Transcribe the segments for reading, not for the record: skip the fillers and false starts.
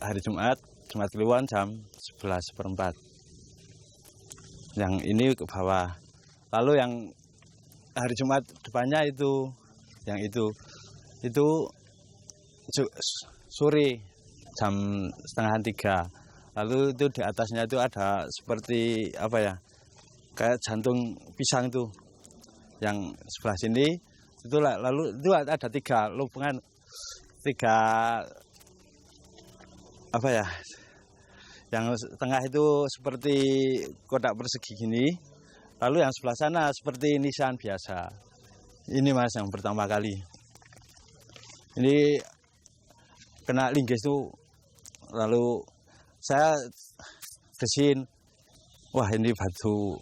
hari Jumat Kliwon jam 11:04. Yang ini ke bawah. Lalu yang hari Jumat depannya yang itu sore jam 2:30. Lalu itu di atasnya itu ada seperti apa ya, kayak jantung pisang itu. Yang sebelah sini itu lalu itu ada 3 lubungan, 3 apa ya, yang tengah itu seperti kotak persegi gini. Lalu yang sebelah sana seperti nisan biasa. Ini Mas yang pertama kali. Ini kena linggis tuh. Lalu saya bersihin, wah ini batu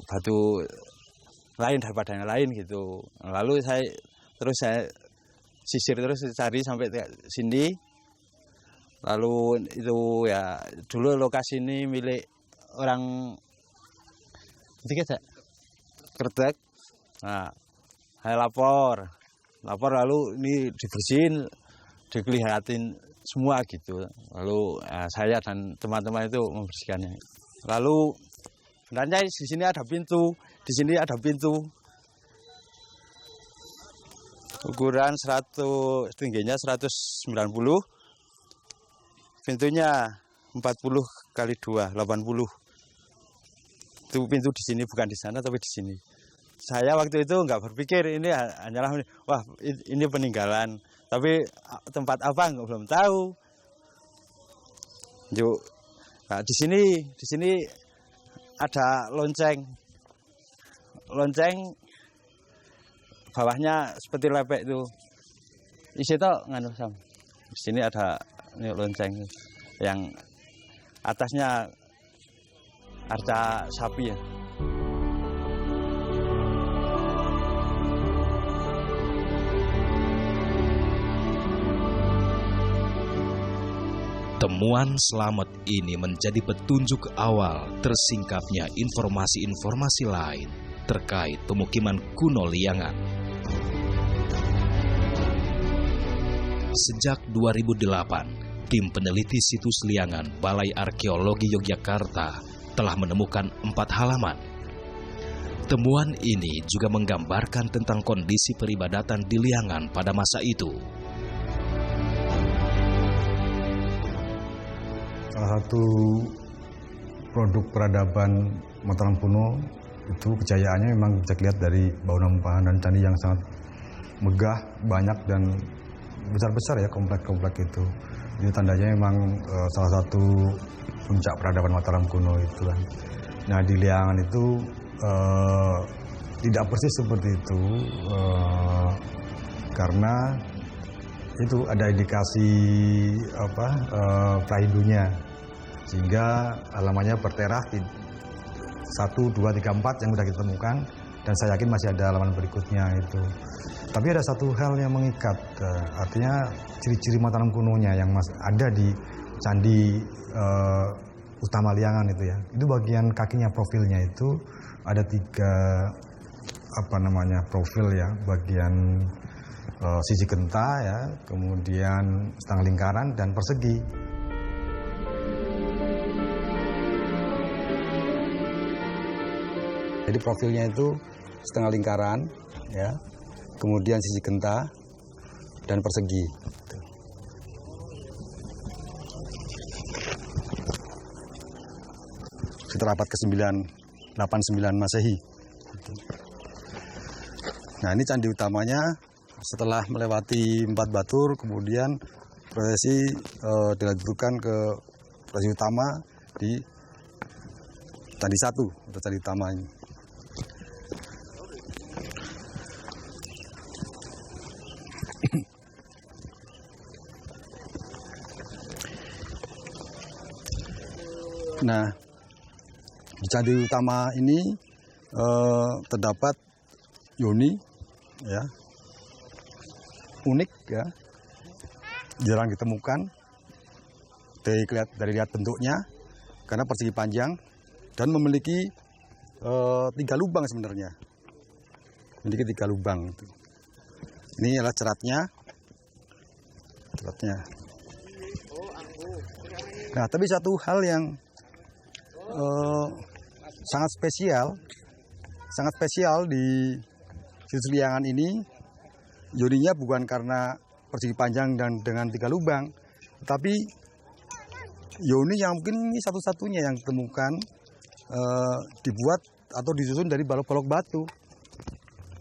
lain daripada yang lain gitu. Lalu saya sisir terus cari sampai sini. Lalu itu ya dulu lokasi ini milik orang Kerdek. Nah, saya lapor lalu ini dibersihin, dikelihatin semua gitu. Lalu saya dan teman-teman itu membersihkannya. Lalu sebenarnya di sini ada pintu, ukuran tingginya 190, pintunya 40 kali 2, 80. Itu pintu di sini, bukan di sana tapi di sini. Saya waktu itu nggak berpikir ini hanyalah wah ini peninggalan, tapi tempat apa nggak belum tahu. Nah, di sini ada lonceng bawahnya seperti lepek itu. Isi itu nganu Sam. Di sini ada ini lonceng yang atasnya arca sapi ya. Temuan Slamet ini menjadi petunjuk awal tersingkapnya informasi-informasi lain terkait pemukiman kuno Liangan. Sejak 2008, tim peneliti situs Liangan Balai Arkeologi Yogyakarta telah menemukan 4 halaman. Temuan ini juga menggambarkan tentang kondisi peribadatan di Liangan pada masa itu. Salah satu produk peradaban Mataram kuno itu kejayaannya memang bisa dilihat dari bangunan dan candi yang sangat megah, banyak dan besar-besar ya, komplek-komplek itu. Jadi tandanya memang salah satu puncak peradaban Mataram kuno itu kan. Nah di Liangan itu tidak persis seperti itu karena itu ada indikasi prahindunya, sehingga halamannya berterah 1, 2, 3, 4 yang sudah kita temukan, dan saya yakin masih ada halaman berikutnya itu. Tapi ada satu hal yang mengikat, artinya ciri-ciri Mataram kunonya yang ada di candi utama Liangan itu ya. Itu bagian kakinya, profilnya itu ada 3 profil ya, bagian sisi genta ya, kemudian setengah lingkaran dan persegi. Jadi profilnya itu setengah lingkaran ya, kemudian sisi genta dan persegi. Sekitar abad ke-9, 89 Masehi. Nah ini candi utamanya. Setelah melewati 4 batur, kemudian prosesi dilanjutkan ke prosesi utama di candi 1 atau candi utama ini. Nah, di candi utama ini terdapat yoni, ya, unik ya, jarang ditemukan dari lihat bentuknya, karena persegi panjang dan memiliki 3 lubang sebenarnya, memiliki 3 lubang. Ini adalah ceratnya. Nah, tapi satu hal yang sangat spesial di situs Liangan ini, yoninya bukan karena persegi panjang dan dengan 3 lubang, tapi yoni yang mungkin ini satu-satunya yang ditemukan dibuat atau disusun dari balok-balok batu.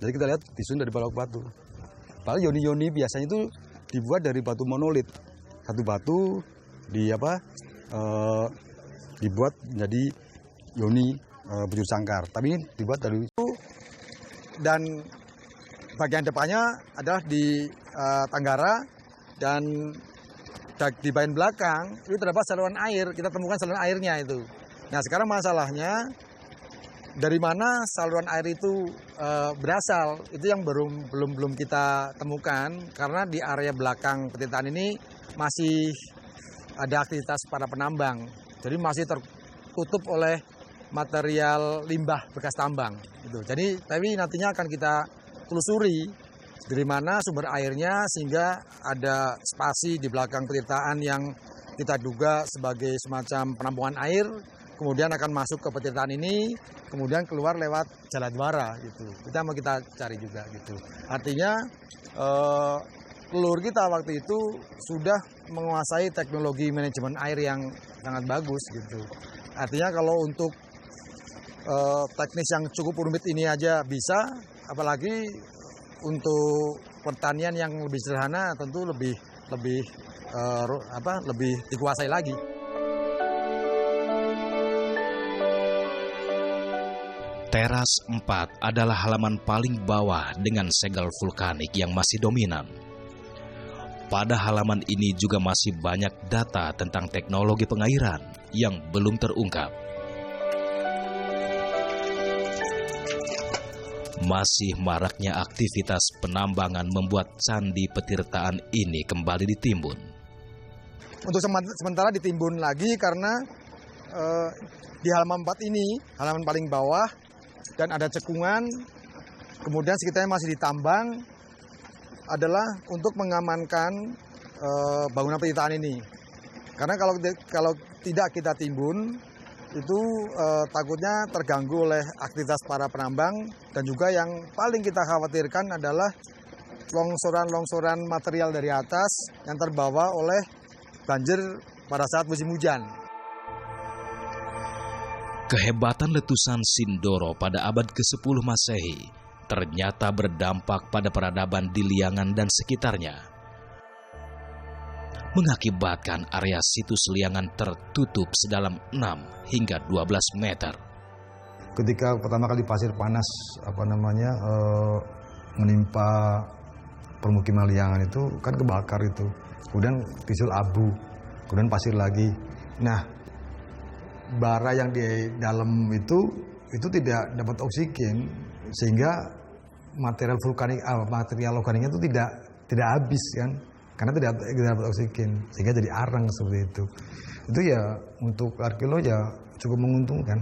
Jadi kita lihat disusun dari balok batu. Padahal yoni-yoni biasanya itu dibuat dari batu monolit. Satu batu dibuat menjadi yoni bujur sangkar. Tapi ini dibuat dari itu, dan bagian depannya adalah di Tanggara, dan di bagian belakang itu terdapat saluran air. Kita temukan saluran airnya itu. Nah, sekarang masalahnya dari mana saluran air itu berasal, itu yang belum kita temukan, karena di area belakang petirtaan ini masih ada aktivitas para penambang. Jadi masih tertutup oleh material limbah bekas tambang. Gitu. Jadi tapi nantinya akan kita telusuri dari mana sumber airnya, sehingga ada spasi di belakang petirtaan yang kita duga sebagai semacam penampungan air, kemudian akan masuk ke petirtaan ini, kemudian keluar lewat Jalan Dwara gitu. Kita mau kita cari juga gitu. Artinya leluhur kita waktu itu sudah menguasai teknologi manajemen air yang sangat bagus gitu. Artinya kalau untuk teknis yang cukup rumit ini aja bisa, apalagi untuk pertanian yang lebih sederhana tentu lebih dikuasai lagi. Teras 4 adalah halaman paling bawah dengan segel vulkanik yang masih dominan. Pada halaman ini juga masih banyak data tentang teknologi pengairan yang belum terungkap. Masih maraknya aktivitas penambangan membuat candi petirtaan ini kembali ditimbun. Untuk sementara ditimbun lagi karena di halaman 4 ini, halaman paling bawah, dan ada cekungan, kemudian sekitarnya masih ditambang, adalah untuk mengamankan bangunan petirtaan ini. Karena kalau tidak kita timbun, itu takutnya terganggu oleh aktivitas para penambang, dan juga yang paling kita khawatirkan adalah longsoran-longsoran material dari atas yang terbawa oleh banjir pada saat musim hujan. Kehebatan letusan Sindoro pada abad ke-10 Masehi ternyata berdampak pada peradaban di Liangan dan sekitarnya, mengakibatkan area situs Liangan tertutup sedalam 6 hingga 12 meter. Ketika pertama kali pasir panas menimpa permukiman Liangan itu kan kebakar itu, kemudian tisul abu, kemudian pasir lagi. Nah, bara yang di dalam itu tidak dapat oksigen, sehingga material organiknya itu tidak habis kan, karena tidak dapat oksigen, sehingga jadi arang seperti itu. Itu ya untuk arkeolog ya cukup menguntungkan.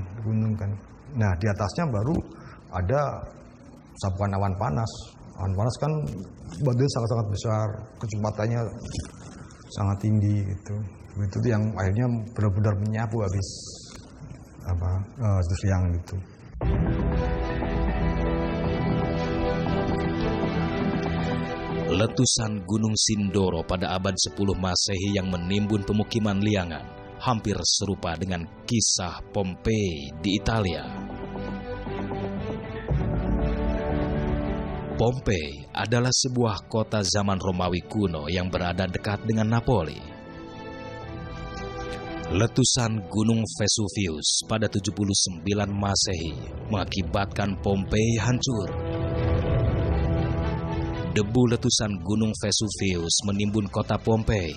Nah, di atasnya baru ada sapuan awan panas. Awan panas kan badannya sangat-sangat besar, kecepatannya sangat tinggi gitu. Itu yang akhirnya benar-benar menyapu habis situs Liangan itu. Letusan Gunung Sindoro pada abad 10 Masehi yang menimbun pemukiman Liangan hampir serupa dengan kisah Pompei di Italia. Pompei adalah sebuah kota zaman Romawi kuno yang berada dekat dengan Napoli. Letusan Gunung Vesuvius pada 79 Masehi mengakibatkan Pompei hancur. Debu letusan Gunung Vesuvius menimbun kota Pompei.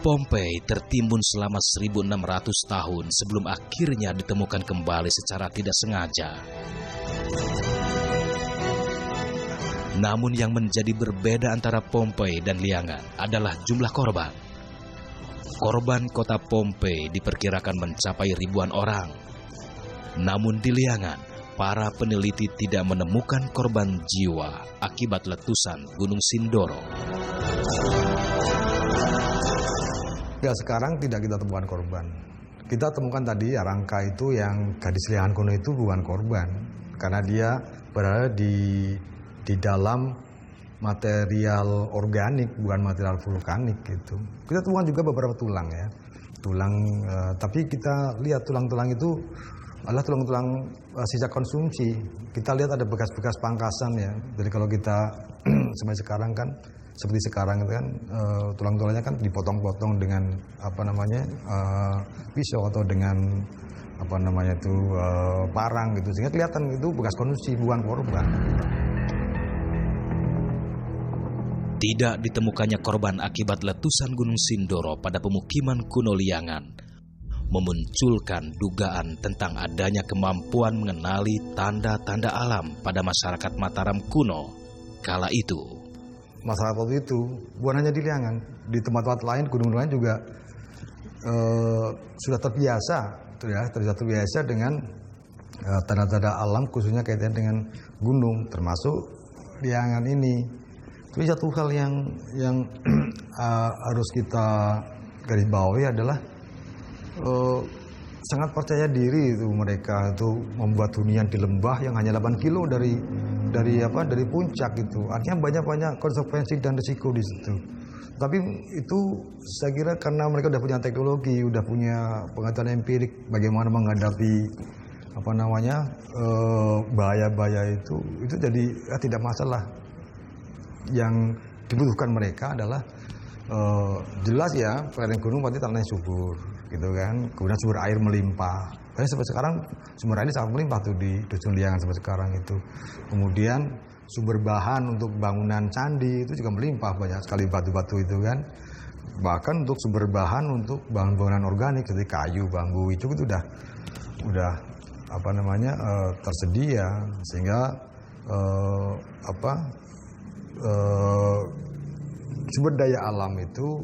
Pompei tertimbun selama 1600 tahun sebelum akhirnya ditemukan kembali secara tidak sengaja. Namun yang menjadi berbeda antara Pompei dan Liangan adalah jumlah korban. Korban kota Pompei diperkirakan mencapai ribuan orang. Namun di Liangan, para peneliti tidak menemukan korban jiwa akibat letusan Gunung Sindoro. Ya sekarang tidak kita temukan korban. Kita temukan tadi ya rangka itu yang gadis liangan kuno itu bukan korban karena dia berada di dalam material organik bukan material vulkanik gitu. Kita temukan juga beberapa tulang ya. Tapi kita lihat tulang-tulang itu adalah tulang-tulang sisa konsumsi. Kita lihat ada bekas-bekas pangkasan ya. Jadi kalau kita sampai sekarang kan seperti sekarang itu kan tulang-tulangnya kan dipotong-potong dengan pisau atau dengan parang gitu sehingga kelihatan itu bekas konsumsi bukan korban. Tidak ditemukannya korban akibat letusan Gunung Sindoro pada pemukiman kuno Liangan memunculkan dugaan tentang adanya kemampuan mengenali tanda-tanda alam pada masyarakat Mataram kuno kala itu. Masyarakat waktu itu bukan hanya di Liangan, di tempat-tempat lain, gunung lain juga sudah terbiasa dengan tanda-tanda alam khususnya kaitan dengan gunung termasuk Liangan ini. Tapi satu hal yang harus kita garis bawahi adalah sangat percaya diri itu mereka itu membuat hunian di lembah yang hanya 8 kilo dari puncak itu. Artinya banyak konsekuensi dan risiko di situ. Tapi itu saya kira karena mereka udah punya teknologi, udah punya pengetahuan empirik bagaimana menghadapi bahaya-bahaya itu jadi tidak masalah. Yang dibutuhkan mereka adalah jelas ya lereng gunung pasti tanahnya subur gitu kan, kemudian sumber air melimpah. Karena sampai sekarang sumber air sangat melimpah tuh di Dusun Liangan sampai sekarang itu. Kemudian sumber bahan untuk bangunan candi itu juga melimpah, banyak sekali batu-batu itu kan. Bahkan untuk sumber bahan untuk bangunan organik seperti kayu, bambu itu udah tersedia sehingga sumber daya alam itu